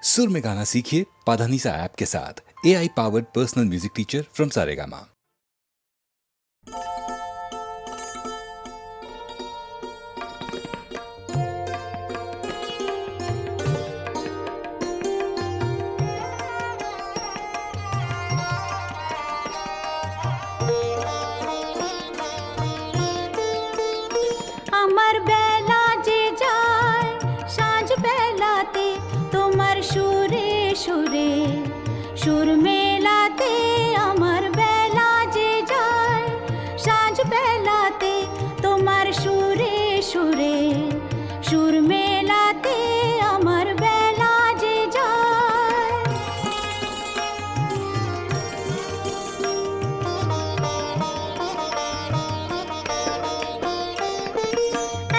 सुर में गाना सीखिए पाधानीसा ऐप के साथ। AI powered personal music teacher from Saregama. আমার বেলা যে যায় সাঁঝ বেলাতে তোমার সুরে সুরে সুর মেলাতে, আমার বেলা যে যায় সাঁঝ বেলাতে তোমার সুরে সুরে সুর মেলাতে, আমার বেলা যে যায়।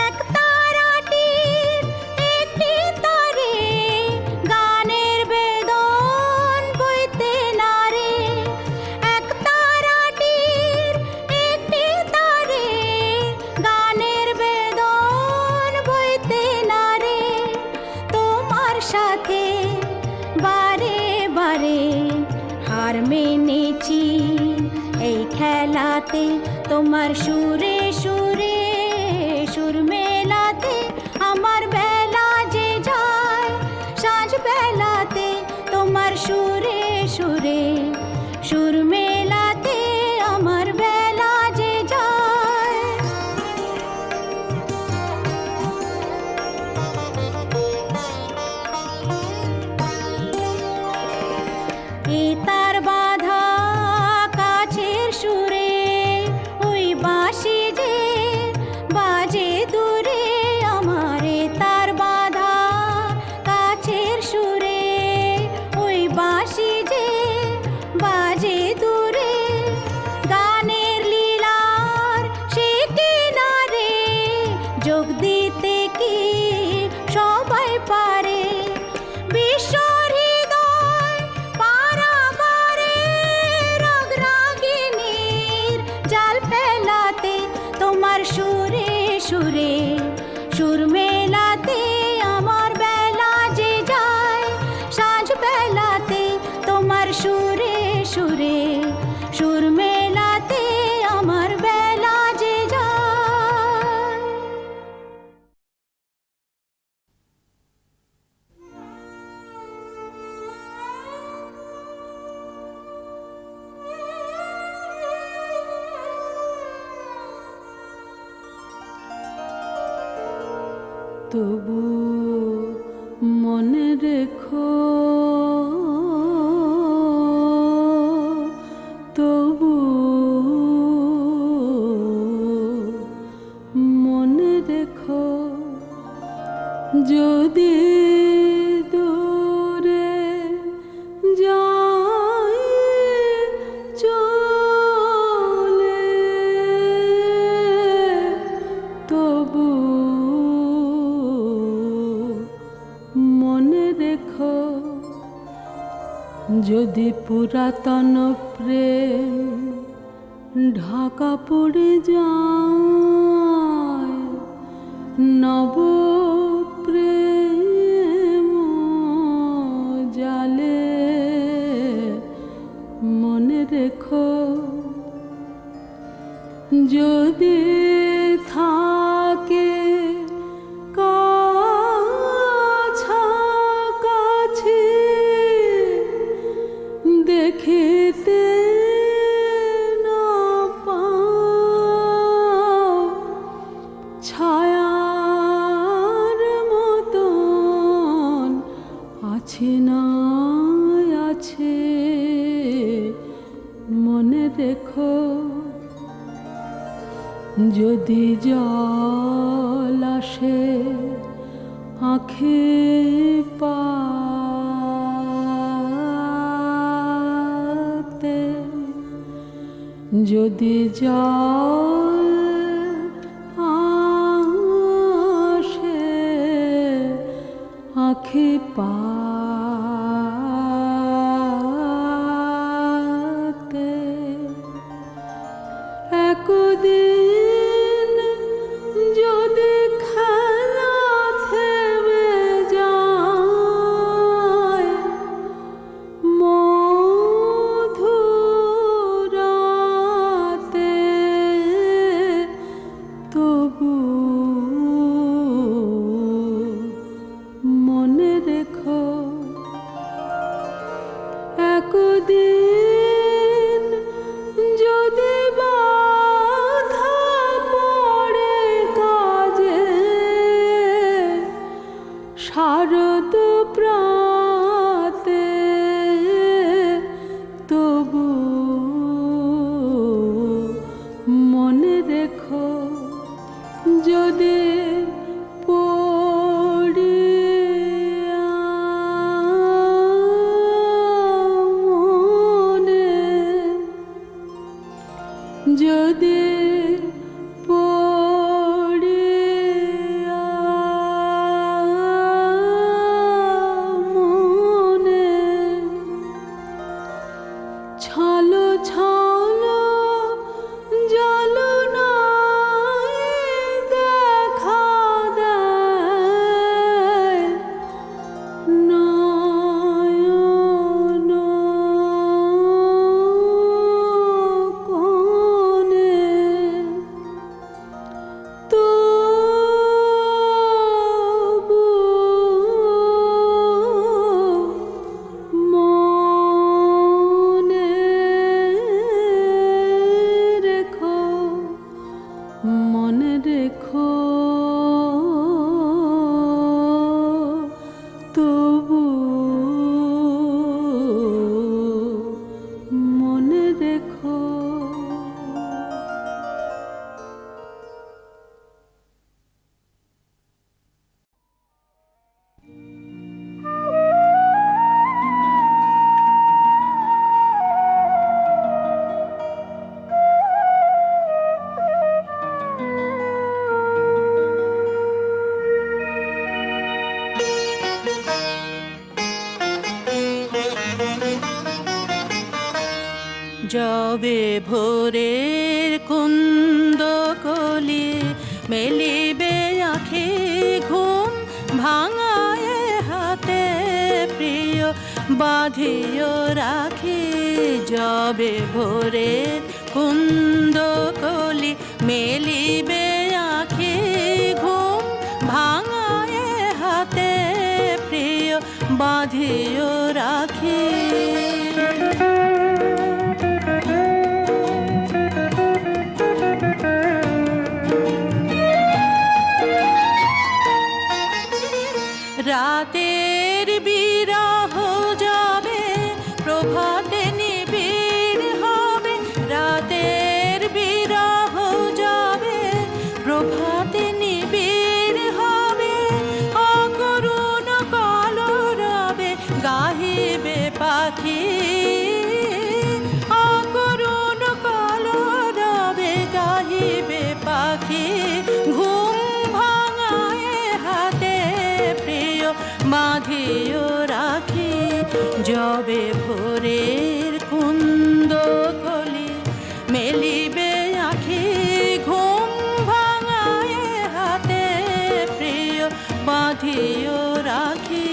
এক তারাটির একটি তারে গানের বেদন বইতে নারে, এক তারাটির একটি তারে গানের বেদন বইতে নারে, তোমার সাথে বারে বারে হার মেনেছি এই খেলাতে, তোমার সুরে সুরে সুর মেলাতে, আমার বেলা যে যায় সাঁঝ বেলাতে তোমার সুরে সুরে সুর মেলাতে, আমার বেলা যে যায়। এ তার বাঁধা কাছের সুরে ওই বাঁশি যে বাজে দূরে, আমার এ তার বাঁধা কাছের সুরে ওই বাঁশি যে বাজে দূরে, গানের লীলার সে কিনারে যোগ দিতে কি সবাই পারে, বিশ্ব হৃদয় পারাবারে রাগ রাগিনীর জাল ফেলাতে, তোমার সুরে সুরে সুর মেলাতে, আমার বেলা যে যায় সাঁঝ বেলাতে তোমার সুরে সুরে সুর মেলাতে, আমার বেলা যে যায়। তবু মনে রেখো, তবু মনে রেখো, যদি দূরে যাই চলে, তবু মনে রেখো, যদি পুরাতন প্রেম ঢাকা পড়ে যায়, নব প্রেম জালে, মনে রেখো, যদি থাকে কাছাকাছি দেখিতে না পাও, ছায়ার মতন আছে না আছে, মনে রেখো, যদি জল আসে আঁখে পাতে, যদি জল আসে আঁখে পাতে, একদিন যদি খেলা থেমে যায়, একদিন যদি বাধা পড়ে কাজে, শারদ প্রাতে তবু মনে রেখো, যদি যদি পড়িয়া মনে ছলো ছলো জ্বলনায় দেখা দেয় নয়ন কোণে, তবু মনে রেখো, মনে রেখো, তবু মনে রেখো। যবে ভোরের কুন্দ কলি মেলিবে আঁখি ঘুম ভাঙায় হাতে প্রিয় বাঁধিও রাখি। যবে ভোরের কুন্দ কলি মেলিবে আঁখি ঘুম ভাঙায় হাতে প্রিয় বাঁধিও রাখি। রাতের বিরহ যাবে প্রভাতে নিবিড় হবে, রাতের বিরহ যাবে প্রভাতে নিবিড় হবে। অকরুণ কলরবে গাহিবে পাখি, অকরুণ কলরবে গাহিবে পাখি। ঘুম ভাঙায় হাতে প্রিয় বাঁধিও রাখি। যবে ভোরের কুন্দ কলি মেলিবে আঁখি ঘুম ভাঙায় হাতে প্রিয় বাঁধিও রাখি।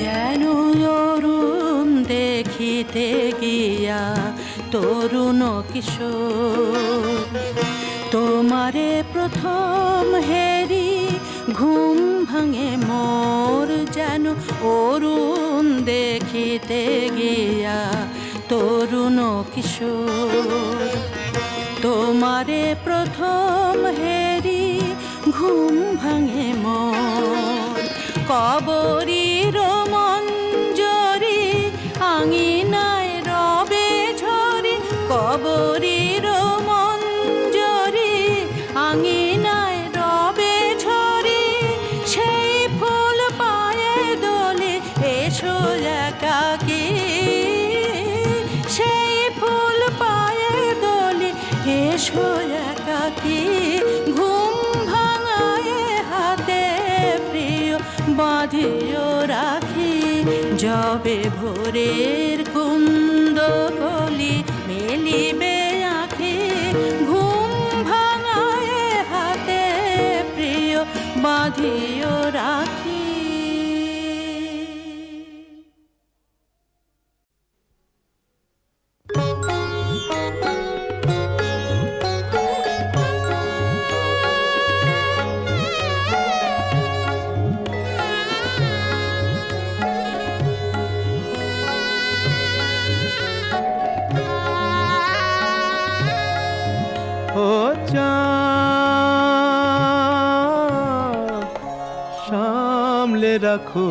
যেন অরুণ দেখিতে গিয়া তরুণ কিশোর, তোমারে প্রথম হেরি ঘুম ভাঙে মোর। যেন অরুণ দেখিতে গিয়া তরুণ কিশোর, তোমারে প্রথম হেরি ঘুম ভাঙে মোর। কবরীর মঞ্জরি আঙিনায় রবে ঝরি, কবরীর মঞ্জরি আঙিনায় রবে ঝরি। সেই ফুল পায়ে দোলে এসো একাকী, সেই ফুল পায়ে দোলে এসো একাকী। ঘুম ভাঙায় হাতে প্রিয় বাঁধিও রাখি। যবে ভোরের কুন্দ কলি মেলিবে আঁখি ঘুম ভাঙায় হাতে প্রিয় বাঁধিও রাখি। সামলে রাখো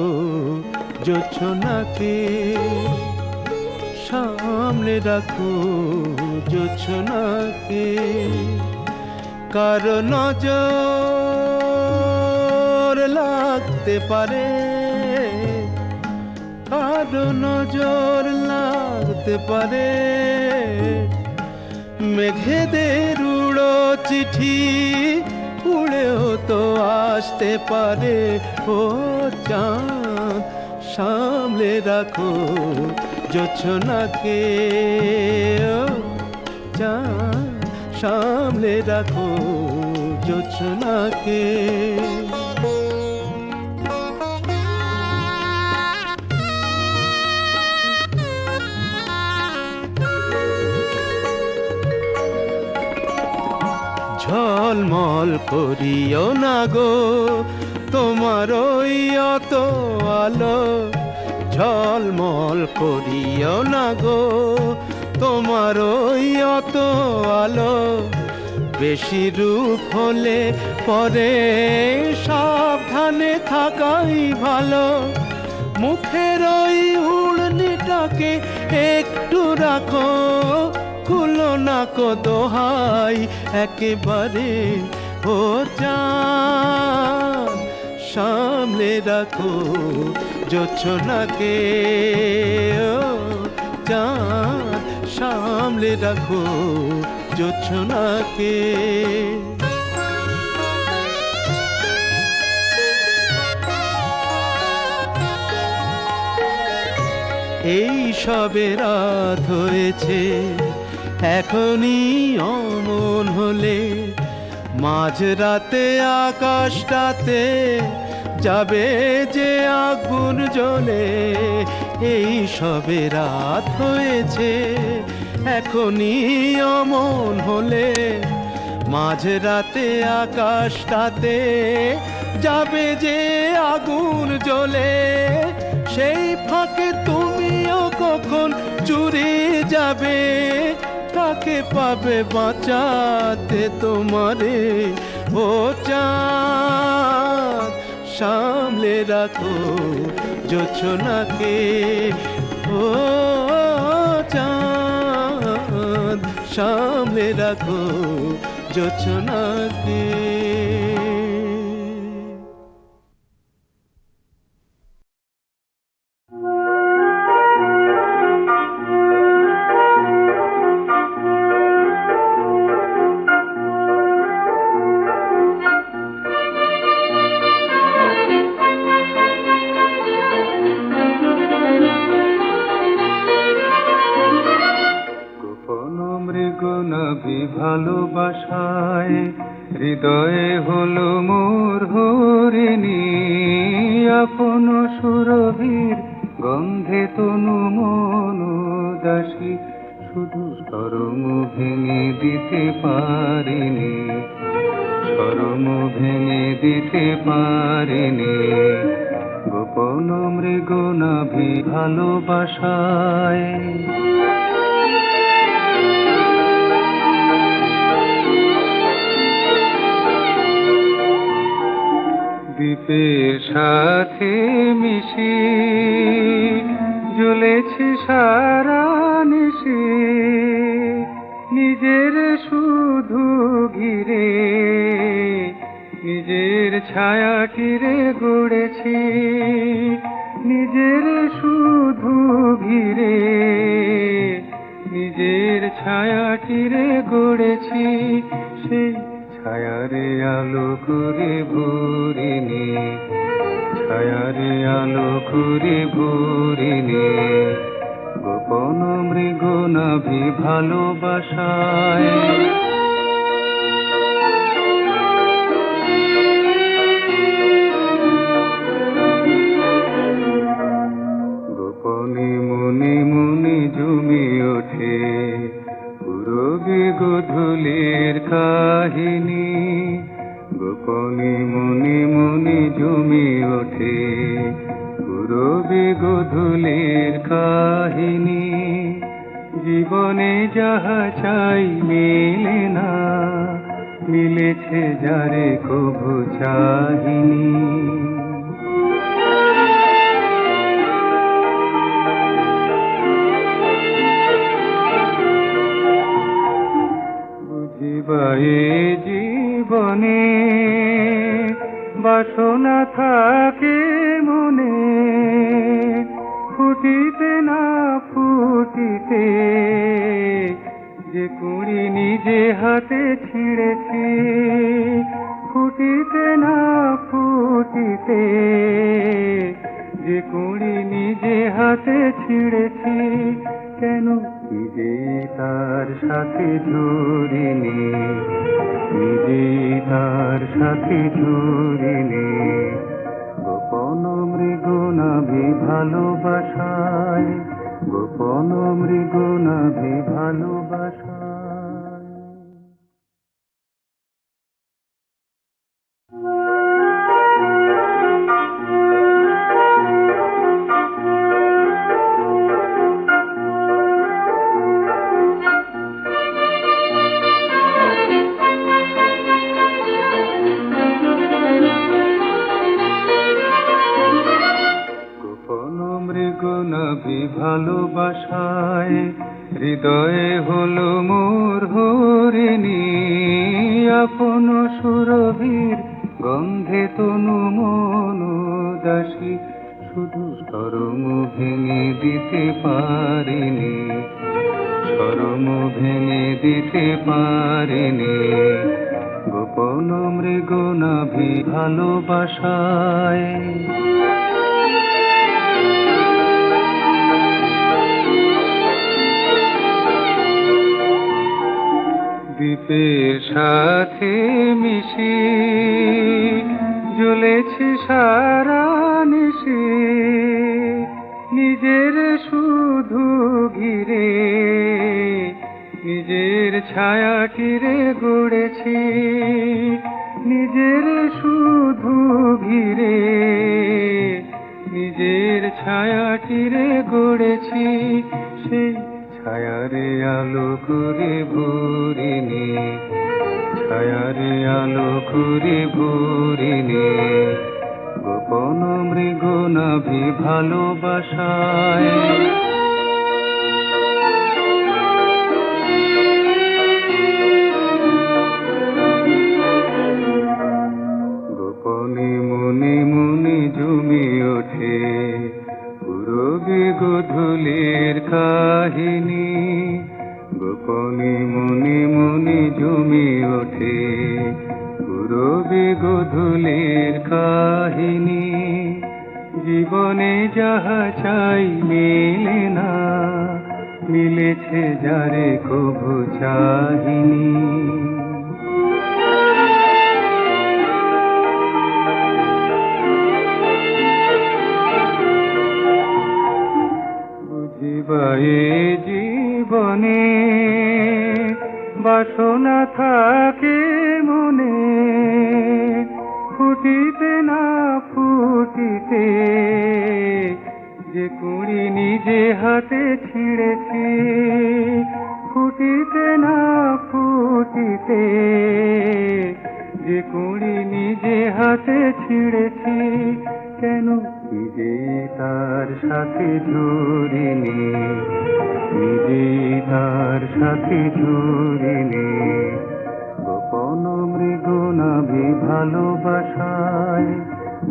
জোছনাকে, সামলে রাখো জোছনাকে। কারো নজর লাগতে পারে, কারো নজর লাগতে পারে। মেঘেদের উড়ো চিঠি উড়েও তো আসতে পারে। ও চাঁদ সামলে রাখো জোছনাকে, ও চাঁদ সামলে রাখো জোছনাকে। ঝলমল করিও না গো তোমার ওই অত আলো, ঝলমল করিও না গো তোমার ওই অত আলো। বেশি রূপ হলে পরে সাবধানে থাকাই ভালো। মুখের ওই উড়নিটাকে একটু রাখো, খুলো না কো দোহাই একেবারে। ও চাঁদ সামলে রাখো জোছনাকে, ও চাঁদ সামলে রাখো জোছনাকে। এই সবে রাত হয়েছে, এখনই অমন হলে মাঝরাতে আকাশটাতে যাবে যে আগুন জ্বলে। এই সবে রাত হয়েছে, এখনই অমন হলে মাঝরাতে আকাশটাতে যাবে যে আগুন জ্বলে। সেই ফাঁকে তুমিও কখন চুরি যাবে, কাকে পাবে বাঁচাতে তোমারে। ও চাঁদ সামলে রাখো জোছনাকে, ও চাঁদ সামলে রাখো জোছনাকে। ভালোবাসায় হৃদয়ে হলো মোর হরিণী, আপন সুরভির গন্ধে তনু মন দাসী। শুধু শরম ভেঙে দিতে পারিনি, শরম ভেঙে দিতে পারিনি। গোপন মৃগ নাভি ভালোবাসায় দ্বীপের সাথে মিশি জ্বলেছি সারা নিশি। নিজের শুধু ঘিরে নিজের ছায়াটিরে গড়েছি, নিজের শুধু ঘিরে নিজের ছায়াটিরে গড়েছি। সেই ছায়ারে আলো করে ভরিনি, ছায়ারে আলো করে ভরিনি। গোপন মৃগ নাভি ভালোবাসায় গোপনে মনে মনে জমে ওঠে পুরবি গোধূলির কাহিনী। গোপনে মনে মনে জমে ওঠে পুরবি গোধূলির কাহিনী। জীবনে যাহা চাই মেলে না, মিলেছে যারে কভু চাহিনি। জীবনে বাসনা থাকে মনে, ফুটিতে না ফুটিতে যে কুড়ি নিজে হাতে ছিঁড়েছি, ফুটিতে না ফুটিতে যে কুড়ি নিজে হাতে ছিঁড়েছি, কেন নিজেই তার সাথে ঝরিনি, নিজেই তার সাথে ঝরিনি। গোপন মৃগনাভি ভালোবাসায়, গোপন মৃগনাভি ভালোবাসায়। মৃগনাভি ভালোবাসায় হৃদয়ে হলো মোর হরিণী, আপন সুরভির গন্ধে তনু মন দাসী, শুধু শরম ভেঙে দিতে পারিনি, শরম ভেঙে দিতে পারিনি। গোপন মৃগনাভি ভালোবাসায়। দ্বীপের সাথে মিশি জ্বলেছি সারা নিশি, নিজের শুধু ঘিরে নিজের ছায়াটিরে গড়েছি, নিজের শুধু ঘিরে নিজের ছায়াটিরে গড়েছি, সেই ছায়ারে আলো করে ভরিনি, ছায়ারে আলো করে ভরিনি। গোপন মৃগনাভি ভালোবাসায়। গোপনে মনে মনে জমে ওঠে পুরবি গোধূলির কাহিনী, গোপনে মনে মনে জমে ওঠে পুরবি গোধূলির কাহিনী। জীবনে যাহা চাই মেলে না, মিলেছে যারে কভু চাহিনি। বুঝিবায়ে জীবনে বাসনা থাকে মনে, ফুটিতে না ফুটিতে যে কুড়ি নিজে হাতে ছিঁড়েছি, ফুটিতে না ফুটিতে যে কুড়ি নিজে হাতে ছিঁড়েছি, কেন নিজেই তার সাথে ঝরিনি, নিজেই তার সাথে ঝরিনি। গোপন মৃগনাভি ভালোবাসায়,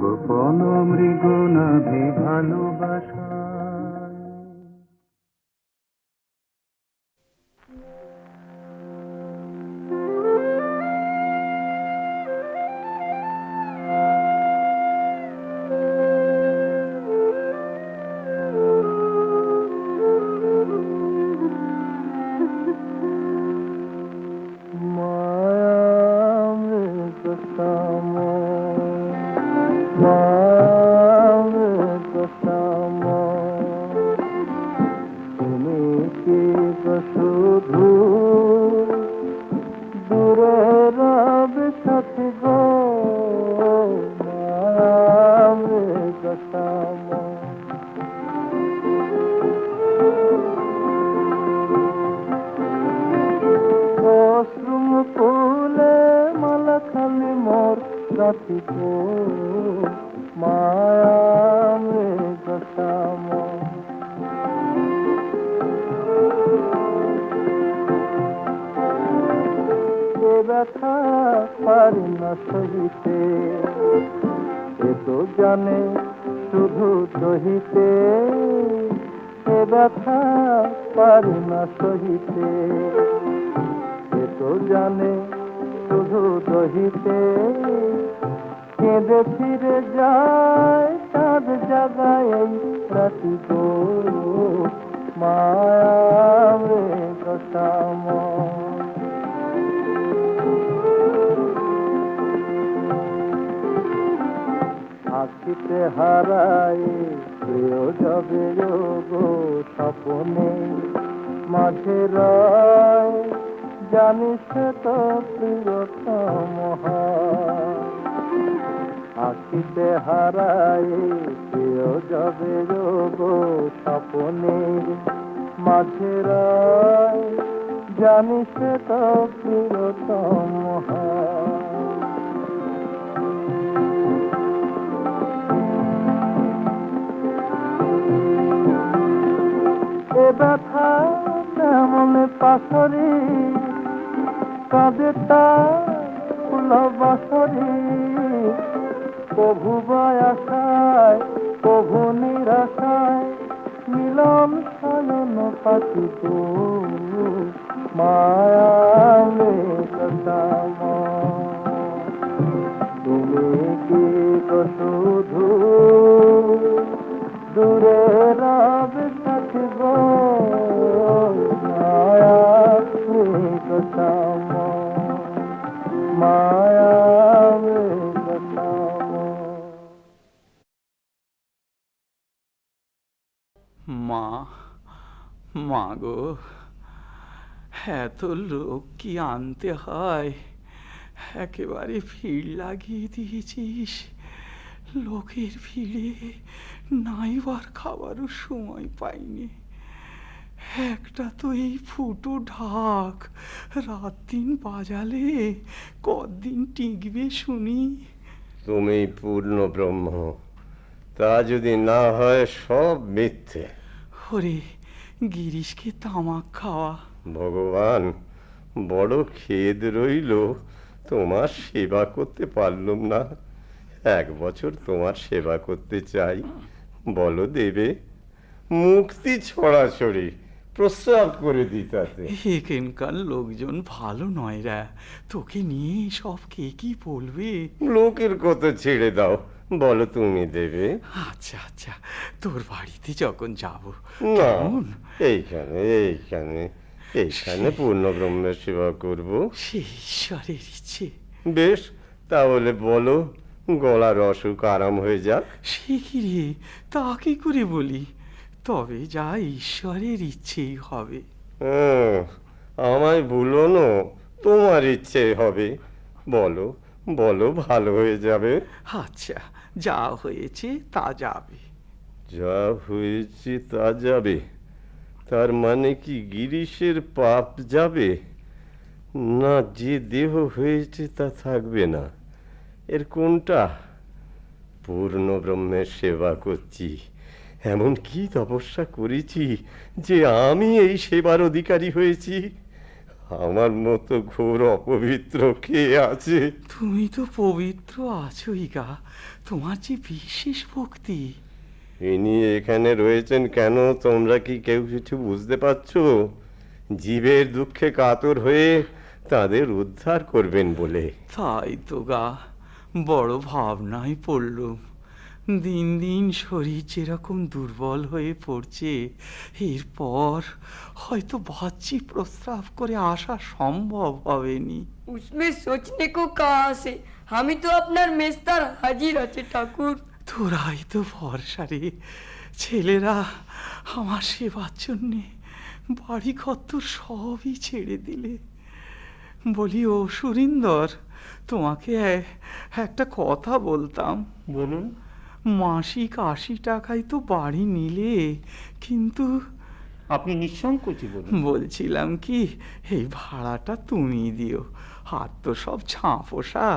গোপন মৃগনাভি ভালোবাসায়। ব্যথা পারি না সহিতে, এ তো জানে শুধু সহিতে, এ ব্যথা পারি না সহিতে, এ তো জানে শুধু দহিতে, কেঁদে ফিরে যায় চাঁদ জাগায় এই রাতি গো, মায়াবে কসাম। আখিতে হারাই প্রিয় যাবে গো স্বপনে, মাঝে রয় জানিস তো প্রিয়তম হয়। আখিতে হারাই প্রিয় যাবে গো স্বপনে, মাঝে রয় জানিস তো প্রিয়তম হয়। এ ব্যথা তেমন পাশরি, কাঁদে তার ফুল বাসরি, প্রভু বয়াসায় প্রভু নিরাশায়, মিলন সায়ন পাতিত মায়ালে কসাম। তুমি কি গো শুধু দূরে রবে সাথী গো, মায়ালে কসাম, মায়ালে কসাম। মা, মা গো, এত লোক কি আনতে হয়, একেবারে ভিড় লাগিয়ে দিয়েছিস। লোকের ভিড়ে নাইবার খাবারও সময় পাইনি। একটা তো এই ফুটো ঢাক, রাত দিন বাজালে কদিন টিকবে শুনি। তুমি পূর্ণ ব্রহ্ম, তা যদি না হয় সব মিথ্যে। ওরে, গিরিশকে তামাক খাওয়া। ভগবান, বড় খেদ রইল তোমার সেবা করতে পারলুম না। 1 বছর তোমার সেবা করতে চাই, বলো দেবে? মুক্তি ছড়াছড়ি প্রস্রাব করে দিতাতে। এখানকার লোকজন ভালো নয় রা, তোকে নিয়ে সব কে কি বলবে। লোকের কথা ছেড়ে দাও, বলো তুমি দেবে? আচ্ছা আচ্ছা, তোর বাড়িতে যখন যাব। না, কেমন? এইখানে এইখানে এইখানে পূর্ণ ব্রহ্মের সেবা করব। সে ঈশ্বরের ইচ্ছে। বেশ, তাহলে বলো, গলার অসুখ আরাম হয়ে যাক। সে কি রে, তা কি করে বলি? তবে যা ঈশ্বরের ইচ্ছেই হবে। আমায় ভুলো না, তোমার ইচ্ছে হবে। বলো বলো, ভালো হয়ে যাবে। আচ্ছা, যা হয়েছে তা যাবে। যা হয়েছে তা যাবে, তার মানে কি গিরিশের পাপ যাবে? না, যে দেহ হয়েছে তা থাকবে না? এর কোনটা? পূর্ণ ব্রহ্মের সেবা করছি, এমন কি তপস্যা করেছি যে আমি এই সেবার অধিকারী হয়েছি? আমার মতো ঘোর অপবিত্র কে আছে? তুমি তো পবিত্র আছোই গা, তোমার যে বিশেষ ভক্তি। ইনি এখানে রয়েছেন কেন, তোমরা কি কেউ কিছু বুঝতে পারছো? জীবের দুঃখে কাতর হয়ে তাদের উদ্ধার করবেন বলে। তাই তো গা, বড় ভাবনায় পড়লুম। দিন দিন শরীর যেরকম দুর্বল হয়ে পড়ছে, এরপর হয়তো ভাবছি প্রস্রাব করে আসা সম্ভব হবেনি। उसमें सोचने को कहाँ से, हम ही तो अपना मेस्तर हाजिर আছে ঠাকুর। তোরাই তো ভরসা রে। ছেলেরা আমার সেবার জন্যে বাড়ি ঘর সবই ছেড়ে দিলে। বলি, ও সুরিন্দর, তোমাকে একটা কথা বলতাম। বলুন। মাসিক 80 টাকায় তো বাড়ি নিলে, কিন্তু আপনি নিঃসংকোচে বলুন। বলছিলাম কি, এই ভাড়াটা তুমি দিও। হাত তো সব ছাঁপোষা,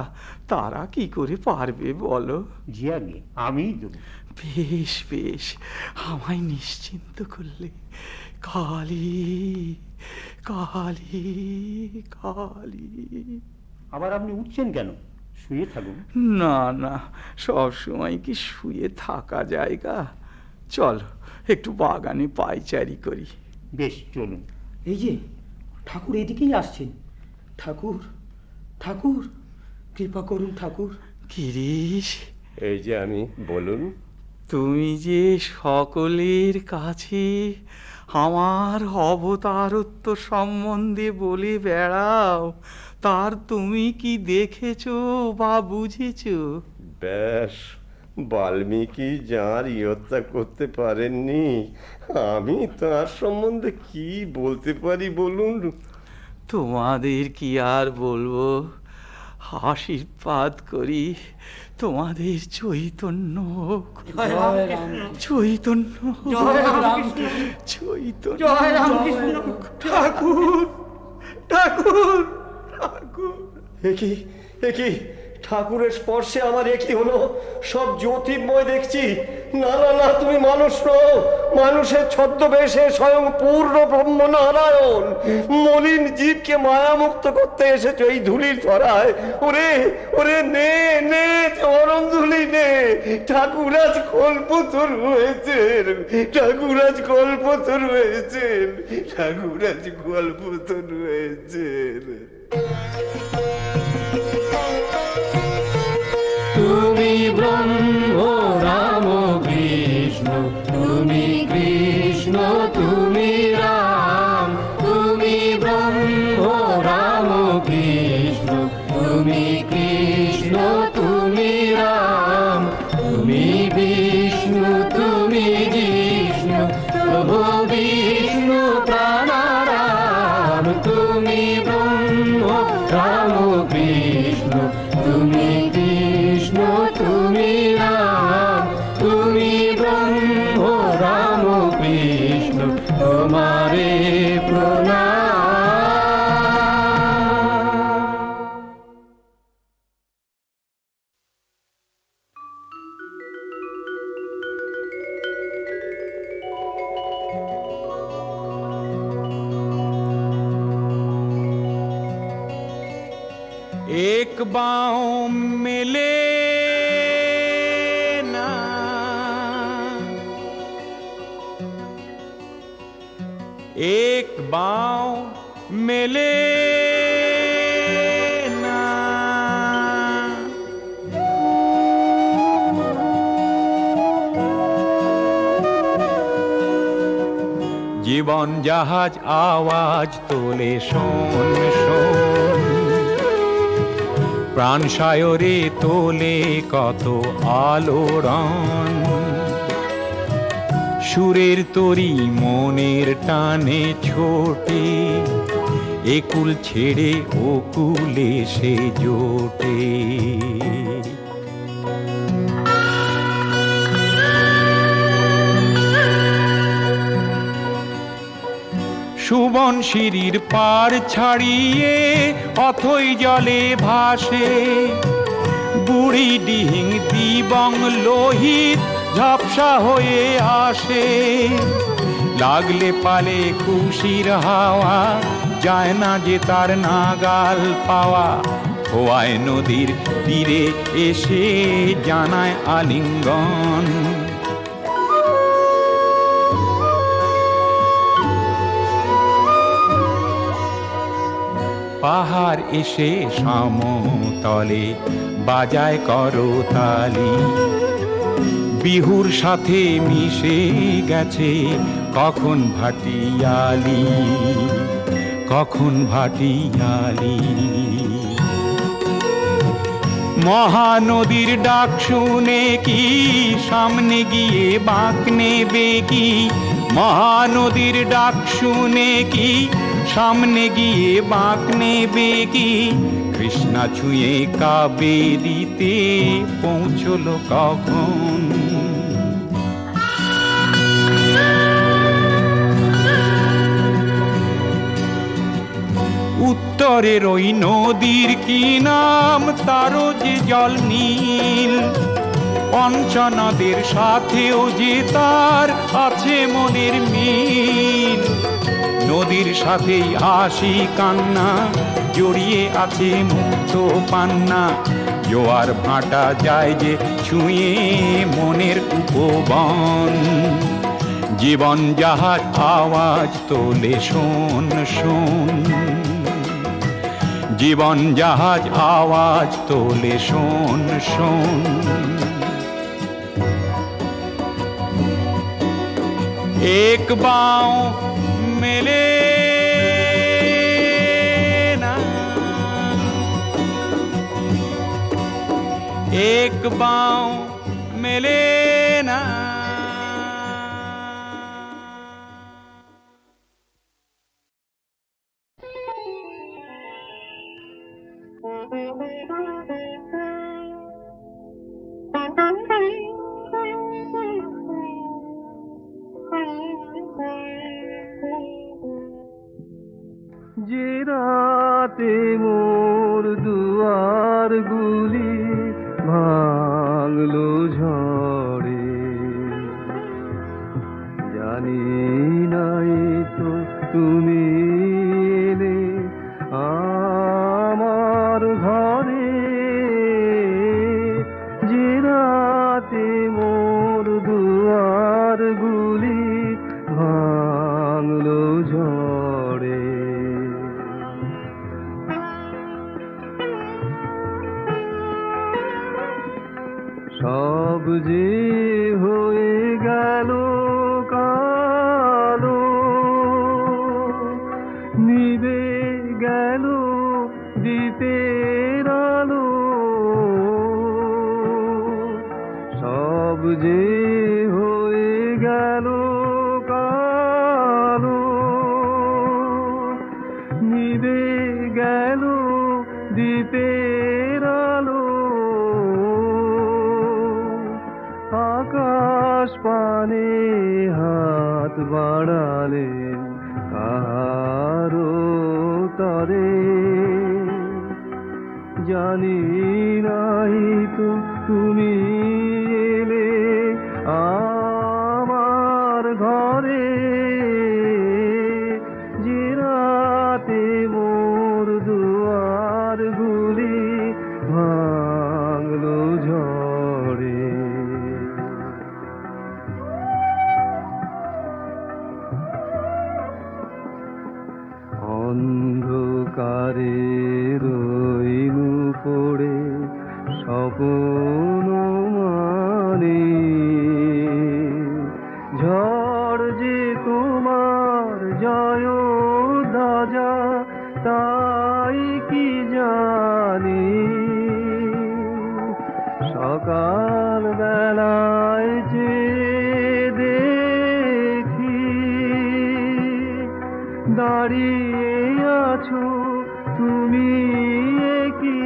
তারা কি করে পারবে বলো? জি আগে, আমিই দেবো। বেশ বেশ, আমায় নিশ্চিন্ত করলে। কালী কালী কালী। আবার আপনি উঠছেন কেন? শুয়ে থাকুন। না না, সব সময় কি শুয়ে থাকা জায়গা? চল একটু বাগানে পায়চারি করি। বেশ, চলুন। এই যে ঠাকুর এদিকেই আসছেন। ঠাকুর, ঠাকুর, কৃপা করুন ঠাকুর। গিরিশ, এই যে আমি, বলুন। তুমি যে সকলের কাছে আমার অবতারত্ব সম্বন্ধে বলে বেড়াও, তার তুমি কি দেখেছো বা বুঝেছো? ব্যাস, বাল্মীকি যাঁর ইয়ত্তা করতে পারেননি, আমি তার সম্বন্ধে কি বলতে পারি বলুন? তোমাদের কি আর বলবো, আশীর্বাদ করি তোমাদের চৈতন্য হোক, চৈতন্য চৈতন্য। ঠাকুর, ঠাকুর, ঠাকুর! একি, একি, ঠাকুরের স্পর্শে আমার একই হলো, সব জ্যোতির্ময় দেখছি। না না না, তুমি মানুষ নও, মানুষের ছদ্মবেশে স্বয়ং পূর্ণ ব্রহ্মনারায়ণ মলিন জীবকে মায়ামুক্ত করতে এসেছো এই ধুলির ধরায়। ওরে ওরে, নে নে চরণ ধুলি নে। ঠাকুর আজ কল্পতরু হয়েছেন, ঠাকুর আজ কল্পতরু হয়েছেন, ঠাকুর আজ কল্পতরু হয়েছেন। তুমি ব্রহ্ম রাম কৃষ্ণ, তুমি কৃষ্ণ তুমি রাম, তুমি ব্রহ্ম রাম কৃষ্ণ, তুমি কৃষ্ণ তুমি রাম, তুমি বিষ্ণু তুমি জিষ্ণু, প্রভু বিষ্ণু প্রাণারাম, তুমি ব্রহ্ম রাম কৃষ্ণ, তুমি কৃষ্ণ তুমি রাম, তুমি ব্রহ্ম রাম কৃষ্ণ, তোমারে প্রণাম। एक बाहों मिले ना, एक बाहों मिले ना, জীবন জাহাজ আওয়াজ তোলে শোন শোন, প্রাণ সায়রে তোলে কত আলোড়ন, সুরের তরি মনের টানে ছোটে, একুল ছেড়ে ওকুলে সে জোটে। সুবন সিঁড়ির পার ছাড়িয়ে অথই জলে ভাসে, বুড়ি ডিহিং দিবং লোহিত ঝাপসা হয়ে আসে, লাগলে পালে খুশির হাওয়া, যায় না যে তার নাগাল পাওয়া, খোয়ায় নদীর তীরে এসে জানায় আলিঙ্গন। পাহাড় এসে সমতলে বাজায় করতালি, বিহুর সাথে মিশে গেছে কখন ভাটিয়ালি, কখন ভাটিয়ালি। মহানদীর ডাক শুনে কি সামনে গিয়ে বাঁক নেবে কি, মহানদীর ডাক শুনে কি সামনে গিয়ে বাঁক নেবে কি, কৃষ্ণা ছুঁয়ে কাবেরীতে পৌঁছলো কখন। উত্তরের ওই নদীর কি নাম, তারও যে জল নীল, পঞ্চনদের সাথেও যে তার আছে মনের মিল। নদীর সাথেই হাসি কান্না জড়িয়ে আছে মুক্ত পান্না, জোয়ার ভাটা যায় যে ছুঁয়ে মনের উপবন। জীবন জাহাজ আওয়াজ তোলে শোন শোন, জীবন জাহাজ আওয়াজ তোলে শোন শোন। एक बाँव मिले ना, एक बाँव मिले ना। যে রাতে মোর দুয়ার গুলি ভাঙলো ঝড়ে, জানি নাই তো তুমি এলে আমার ঘরে। যে রাতে মোর দুয়ার গুলি ভাঙলো ঝড়ে, সব যে হয়ে গেল কালো, নিভে গেল দ্বীপের আলো। সব যে হয়ে গেল কালো, নিভে গেল দ্বীপের আলো। আকাশ পানে হাত বাড়ালে কারো তরে, জানি নাই তো তুমি এলে আমার ঘরে। যে রাতে মোর দুয়ার গুলি ভাঙলো ঝড়ে, অন্ধকারে রইনু পড়ে স্বপ্ন মানে। ঝড় যে তোমার জয় ধ্বজা তাই কি জানি, সকাল বেলায় যে দেখি দাঁড়িয়ে আছো তুমি কি।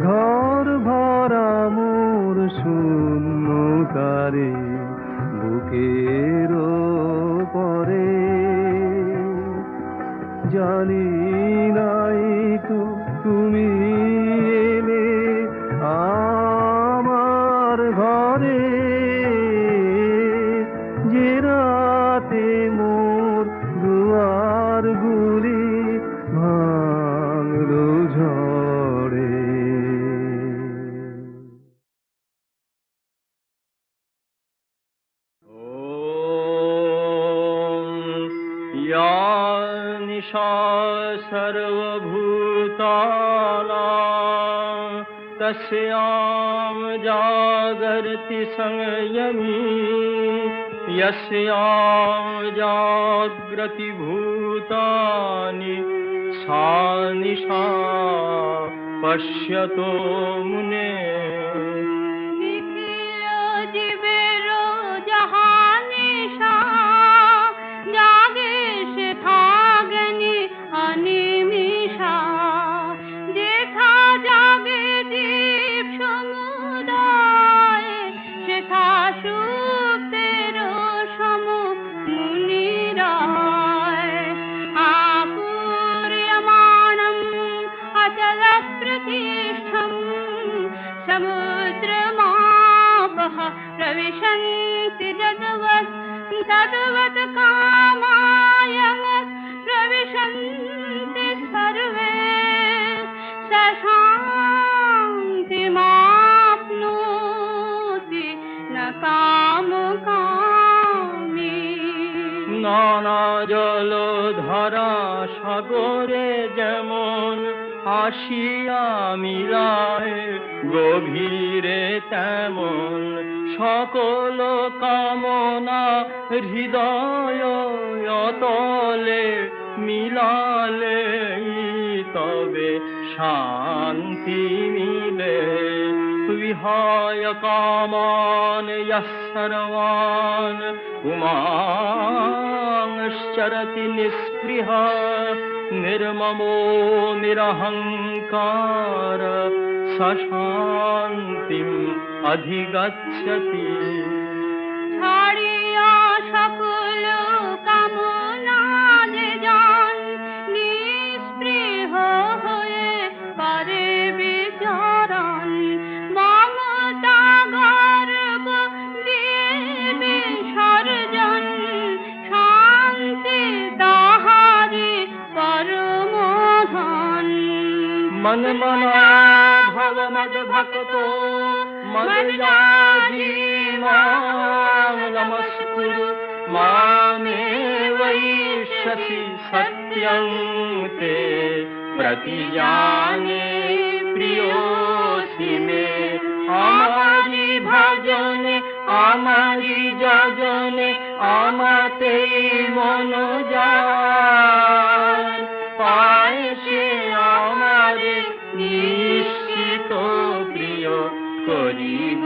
ঘর ভরা মোর শূন্যতারে বুকের পরে, জানি নাই তো তুমি এলে আমার ঘরে। যে রাতে মোর দুয়ার গুলি ভাঙলো ঝড়ে। या निशा सर्वभूतानां तस्यां जागर्ति संयमी, यस्यां जाग्रति भूतानि सा निशा पश्यतो मुने। प्रविशन्ति जगवत् तद्वत् कामायं प्रविशन्ति শান্তিমাপ্নোতি ন কামকামী। নানা জলধারা সাগরে যেমন আসিয়া মিলায় গভীরে তেমন সকল কামনা হৃদয় অতলে মিলালে তবে শান্তি মিলে। বিহায় কামান ইয়ঃ সর্বান পুমাংশ্চরতি নিঃস্পৃহ নির্মমো নিরহংকার স শান্তিম অধিগচ্ছতি। ছাড়িয়া সকল কামনা যে জন নিঃস্পৃহ হয়ে করে বিচরণ, মমতা গর্ব দিয়ে বিসর্জন, শান্তি তাহারি পরম ধন। मन मना भव मद भक्तो मदयाजी मां नमस्कुरु मामे वैश्यसि सत्यं ते प्रतिजाने प्रियोसि मे। আমারি ভজনে আমারি যজনে আমাতে মন যায়, পায় সে আমারে নিশ্চিত প্রিয় করিব